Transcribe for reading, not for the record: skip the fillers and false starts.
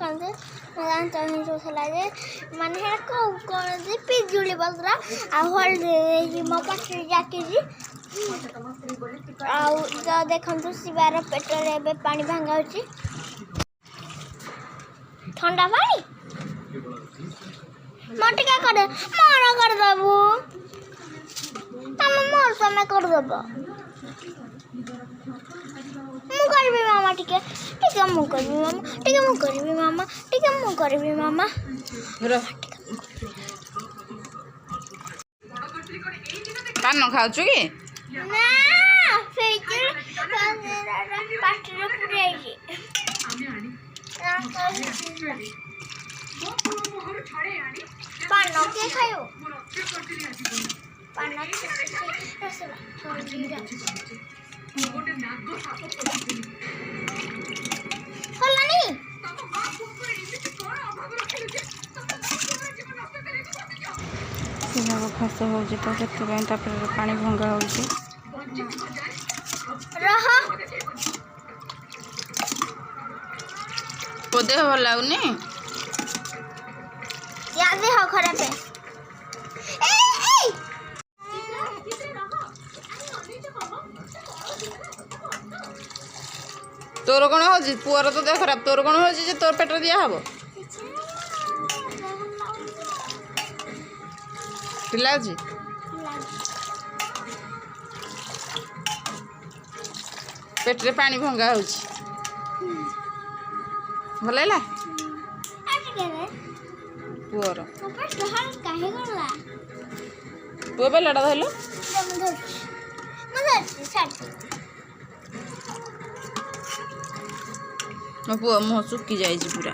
देखते दांत हिंसुला माने कौन पिजुली पतरा आलदी मो पाटे जाके देखु शिवार पेटर पानी भांगा ठंडा पानी मटे क्या कर मना करदेबू तुम मोर समय करदेब मुझे मामा टिके टिके मुझे मामा पान खाऊ कि ना पाटे पान के खायो पान घास हो पानी भंगा हो देह भल लगुनि देह खराब है तोर कौन हो पुअर तो देह खराब तोर कौन हो तोर पेट दिया हम पिला पेटे पानी भंगा हो भल है पुअर पुआ बेलाटा धरल मो पुआ मुह सुखी जाए पूरा।